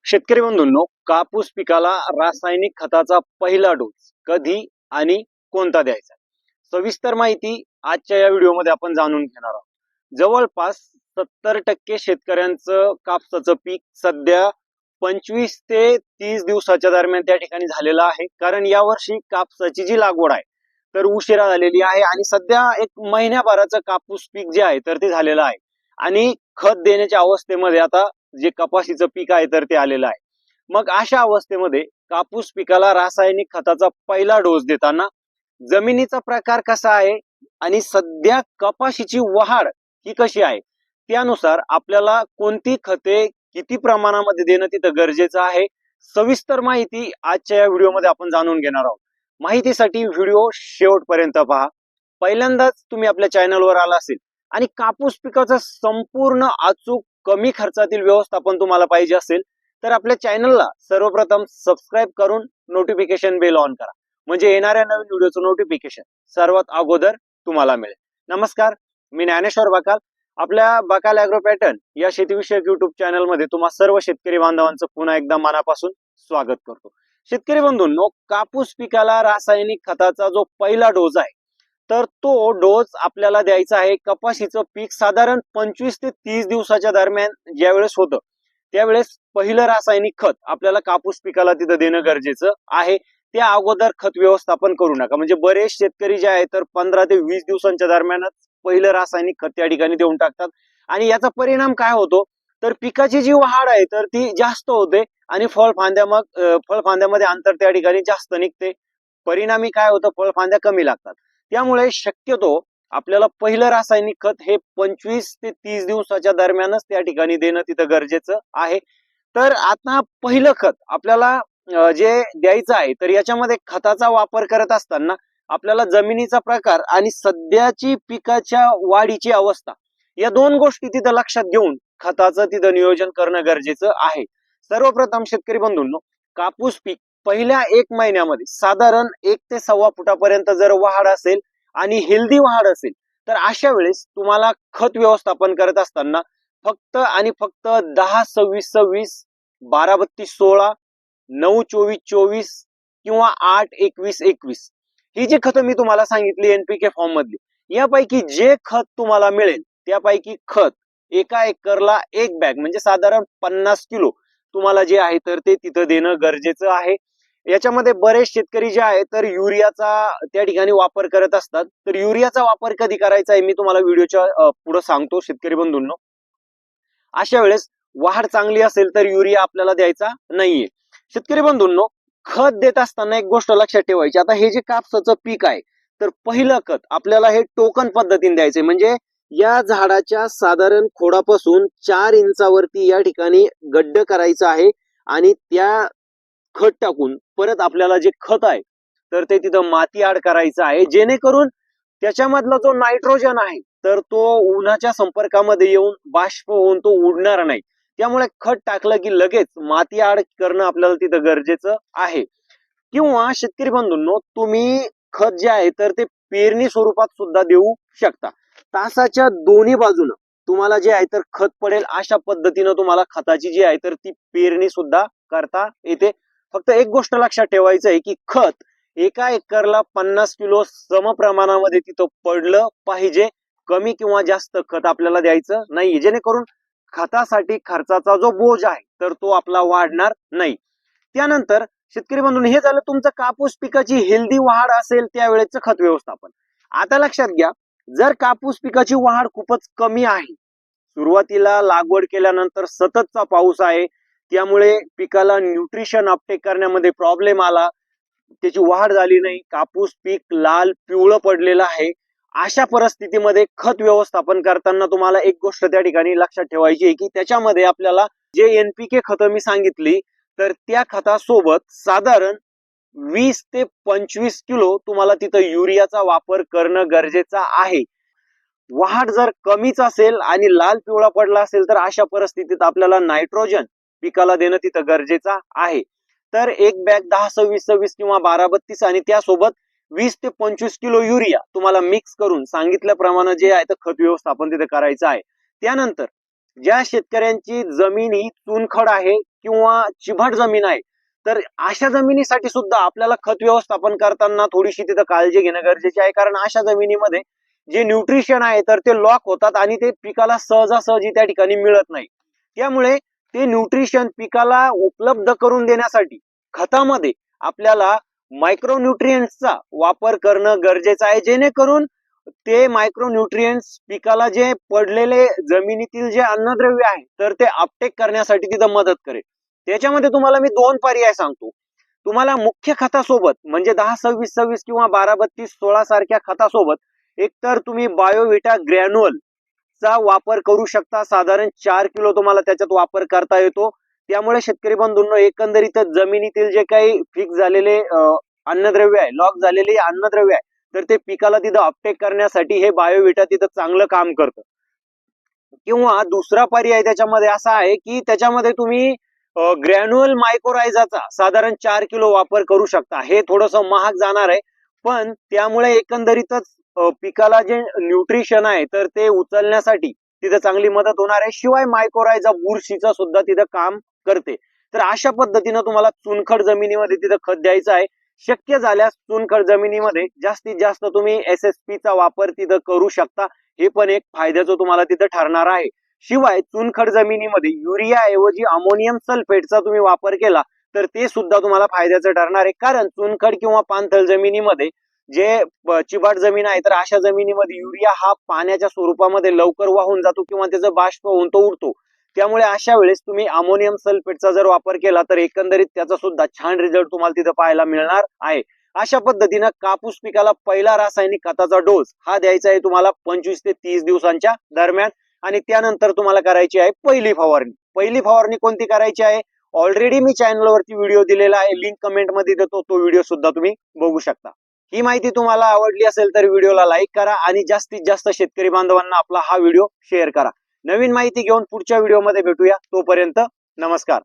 शेतकरी बंधूंनो, कापूस पिकाला रासायनिक खताचा पहिला डोस कधी आणि कोणता द्यायचा? सविस्तर माहिती आजच्या या व्हिडिओमध्ये आपण जाणून घेणार आहोत. जवळपास 70% शेतकऱ्यांचं कापसाचं पीक सध्या 25 ते 30 दिवसाच्या दरम्यान त्या ठिकाणी झालेलं आहे. कारण यावर्षी कापसाची जी लागवड आहे तर उशिरा झालेली आहे आणि सध्या एक महिन्याभराचं कापूस पीक जे आहे तर ते झालेलं आहे आणि खत देण्याच्या अवस्थेमध्ये आता जे कपाशीचं पीक आहे तर ते आलेलं आहे. मग अशा अवस्थेमध्ये कापूस पिकाला रासायनिक खताचा पहिला डोस देताना जमिनीचा प्रकार कसा आहे आणि सध्या कपाशीची वाढ ही कशी आहे त्यानुसार आपल्याला कोणती खते किती प्रमाणामध्ये देणं तिथं गरजेचं आहे, सविस्तर माहिती आजच्या या व्हिडिओमध्ये आपण जाणून घेणार आहोत. माहितीसाठी व्हिडिओ शेवटपर्यंत पहा. पहिल्यांदाच तुम्ही आपल्या चॅनलवर आला असेल आणि कापूस पिकाचं संपूर्ण अचूक कमी खर्चातील व्यवस्थापन तुम्हाला पाहिजे असेल तर आपल्या चॅनलला सर्वप्रथम सबस्क्राईब करून नोटिफिकेशन बेल ऑन करा, म्हणजे येणाऱ्या नवीन व्हिडिओचं नोटिफिकेशन सर्वात अगोदर तुम्हाला मिळेल. नमस्कार, मी ज्ञानेश्वर बकाल. आपल्या बकाल ॲग्रो पॅटर्न या शेतीविषयक युट्यूब चॅनलमध्ये तुम्हा सर्व शेतकरी बांधवांचं पुन्हा एकदा मनापासून स्वागत करतो. शेतकरी बंधूंनो, कापूस पिकाला रासायनिक खताचा जो पहिला डोस आहे तर तो डोस आपल्याला द्यायचा आहे. कपाशीचं पीक साधारण 25 ते 30 दिवसाच्या दरम्यान ज्यावेळेस होतं त्यावेळेस पहिलं रासायनिक खत आपल्याला कापूस पिकाला तिथं देणं गरजेचं आहे. त्या अगोदर खत व्यवस्थापन करू नका. म्हणजे बरेच शेतकरी जे आहे तर 15 ते 20 दिवसांच्या दरम्यानच पहिलं रासायनिक खत त्या ठिकाणी देऊन टाकतात आणि याचा परिणाम काय होतो तर पिकाची जी वाढ आहे तर ती जास्त होते आणि फळफांद्यामध्ये अंतर त्या ठिकाणी जास्त निघते. परिणामी काय होतं, फळफांद्या कमी लागतात. त्यामुळे शक्यतो आपल्याला पहिलं रासायनिक खत हे 25 ते 30 दिवसाच्या दरम्यानच त्या ठिकाणी देणं तिथं गरजेचं आहे. तर आता पहिलं खत आपल्याला जे द्यायचं आहे तर याच्यामध्ये खताचा वापर करत असताना आपल्याला जमिनीचा प्रकार आणि सध्याची पिकाच्या वाढीची अवस्था या दोन गोष्टी तिथं लक्षात घेऊन खताचं तिथं नियोजन करणं गरजेचं आहे. सर्वप्रथम शेतकरी बंधूंनो, कापूस पीक पहिल्या 1 महिन्यामध्ये साधारण 1 ते 1.25 फुटापर्यंत जर वाढ असेल आणि हेल्दी वाढ असेल तर अशा वेळेस तुम्हाला खत व्यवस्थापन करत असताना फक्त आणि फक्त 10-26-26, 12-32-16, 9-24-24 किंवा 8-21-21 ही जी खतं मी तुम्हाला सांगितली एनपीके फॉर्म मधली, यापैकी जे खत तुम्हाला मिळेल त्यापैकी खत एका एकरला 1 बॅग म्हणजे साधारण 50 किलो तुम्हाला जे आहे तर ते तिथं देणं गरजेचं आहे. याच्यामध्ये बरेच शेतकरी जे आहे तर युरियाचा त्या ठिकाणी वापर करत असतात. तर युरियाचा वापर कधी करायचा आहे मी तुम्हाला व्हिडिओच्या पुढे सांगतो. शेतकरी बंधूंनो, अशा वेळेस वाढ चांगली असेल तर युरिया आपल्याला द्यायचा नाहीये. शेतकरी बंधूंनो, खत देत असताना एक गोष्ट लक्षात ठेवायची. आता हे जे कापसाचं पीक आहे तर पहिलं खत आपल्याला हे टोकन पद्धतीने द्यायचंय. म्हणजे या झाडाच्या साधारण खोडापासून 4 इंचावरती या ठिकाणी गड्ड करायचं आहे आणि त्या खत टाकून परत आपल्याला जे खत आहे तर ते तिथं माती आड करायचं आहे, जेणेकरून त्याच्यामधला जो नायट्रोजन आहे तर तो उन्हाच्या संपर्कामध्ये येऊन बाष्प होऊन तो उडणार नाही. त्यामुळे खत टाकलं की लगेच माती आड करणं आपल्याला तिथं गरजेचं आहे. किंवा शेतकरी बंधूंनो, तुम्ही खत जे आहे तर ते पेरणी स्वरूपात सुद्धा देऊ शकता. तासाच्या दोन्ही बाजूनं तुम्हाला जे आहे तर खत पडेल अशा पद्धतीनं तुम्हाला खताची जी आहे तर ती पेरणी सुद्धा करता येते. फक्त एक गोष्ट लक्षात ठेवायचं आहे की खत एका एकरला 50 किलो सम प्रमाणामध्ये तिथं पडलं पाहिजे. कमी किंवा जास्त खत आपल्याला द्यायचं नाही, जेणेकरून खतासाठी खर्चाचा जो बोज आहे तर तो आपला वाढणार नाही. त्यानंतर शेतकरी बंधूंनो, हे झालं तुमचं कापूस पिकाची हेल्दी वाढ असेल त्यावेळेचं खत व्यवस्थापन. आता लक्षात घ्या, जर कापूस पिकाची वाढ खूपच कमी आहे, सुरुवातीला लागवड केल्यानंतर सततचा पाऊस आहे, त्यामुळे पिकाला न्यूट्रिशन अपटेक करण्यामध्ये प्रॉब्लेम आला, त्याची वाढ झाली नाही, कापूस पीक लाल पिवळं पडलेलं आहे, अशा परिस्थितीमध्ये खत व्यवस्थापन करताना तुम्हाला एक गोष्ट त्या ठिकाणी लक्षात ठेवायची आहे की त्याच्यामध्ये आपल्याला जे एनपीके खतं मी सांगितली तर त्या खतासोबत साधारण 20 ते 25 किलो तुम्हाला तिथं युरियाचा वापर करणं गरजेचं आहे. वाढ जर कमीच असेल आणि लाल पिवळा पडला असेल तर अशा परिस्थितीत आपल्याला नायट्रोजन पिकाला देणं तिथं गरजेचं आहे. तर एक बॅग 10-26-26 किंवा 12-32 आणि त्यासोबत 20 ते 25 किलो युरिया तुम्हाला मिक्स करून सांगितल्याप्रमाणे जे आहे तर खत व्यवस्थापन तिथे करायचं आहे. त्यानंतर ज्या शेतकऱ्यांची जमीन ही चुनखड आहे किंवा चिभाट जमीन आहे, तर अशा जमिनीसाठी सुद्धा आपल्याला खत व्यवस्थापन करताना थोडीशी तिथं काळजी घेणं गरजेचे आहे. कारण अशा जमिनीमध्ये जे न्यूट्रिशन आहे तर ते लॉक होतात आणि ते पिकाला सहजासहजी त्या ठिकाणी मिळत नाही. त्यामुळे ते न्यूट्रिशन पिकाला उपलब्ध करून देण्यासाठी खतामध्ये आपल्याला मायक्रोन्यूट्रिएंट्सचा वापर करणं गरजेचं आहे, जेणेकरून ते मायक्रोन्यूट्रिएंट्स पिकाला जे पडलेले जमिनीतील जे अन्नद्रव्य आहे तर ते अपटेक करण्यासाठी तिथं मदत करेल. त्याच्यामध्ये तुम्हाला मी 2 पर्याय सांगतो. तुम्हाला मुख्य खतासोबत म्हणजे 10-26-26 किंवा 12-32-16 सारख्या खतासोबत एकतर तुम्ही बायोविटा ग्रॅन्युअल चा वापर करू शकता. साधारण 4 किलो तुम्हाला त्याच्यात वापर करता येतो. त्यामुळे शेतकरी बंधूंनो, एकंदरीत जमिनीतील जे काही फिक्स झालेले अन्नद्रव्य आहे, लॉक झालेले अन्नद्रव्य आहे, तर ते पिकाला तिथं अपटेक करण्यासाठी हे बायोविटा तिथं चांगलं काम करतं. किंवा दुसरा पर्याय त्याच्यामध्ये असा आहे की त्याच्यामध्ये तुम्ही ग्रॅन्युअल मायक्रोरायझाचा साधारण 4 किलो वापर करू शकता. हे थोडंसं महाग जाणार आहे, पण त्यामुळे एकंदरीतच पिकाला जे न्यूट्रिशन आहे तर ते उचलण्यासाठी तिथं चांगली मदत होणार आहे. शिवाय मायक्रोरायझा बुरशीचं सुद्धा तिथं काम करते. तर अशा पद्धतीनं तुम्हाला चुनखड जमिनीमध्ये तिथं खत द्यायचं आहे. शक्य झाल्यास चुनखड जमिनीमध्ये जास्तीत जास्त तुम्ही SSP चा वापर तिथं करू शकता. हे पण एक फायद्याचं तुम्हाला तिथं ठरणार आहे. शिवाय चुनखड जमिनीमध्ये युरिया ऐवजी अमोनियम सल्फेटचा तुम्ही वापर केला तर ते सुद्धा तुम्हाला फायद्याचं ठरणार आहे. कारण चुनखड किंवा पाणथळ जमिनीमध्ये जे चिबाट जमीन आहे तर अशा जमिनीमध्ये युरिया हा पाण्याच्या स्वरूपामध्ये लवकर वाहून जातो किंवा त्याचं बाष्प होऊन तो उडतो. त्यामुळे अशा वेळेस तुम्ही अमोनियम सल्फेटचा जर वापर केला तर एकंदरीत त्याचा सुद्धा छान रिझल्ट तुम्हाला तिथं पाहायला मिळणार आहे. अशा पद्धतीनं कापूस पिकाला पहिला रासायनिक खताचा डोस हा द्यायचा आहे तुम्हाला 25 ते 30 दिवसांच्या दरम्यान. आणि त्यानंतर तुम्हाला करायची आहे पहिली फवारणी. पहिली फवारणी कोणती करायची आहे, ऑलरेडी मी चॅनलवरती व्हिडिओ दिलेला आहे, लिंक कमेंट मध्ये देतो, तो व्हिडिओ सुद्धा तुम्ही बघू शकता. ही माहिती तुम्हाला आवडली असेल तर व्हिडिओला लाईक करा आणि जास्तीत जास्त शेतकरी बांधवांना आपला हा व्हिडिओ शेअर करा. नवीन माहिती घेऊन पुढच्या व्हिडिओमध्ये भेटूया. तोपर्यंत नमस्कार.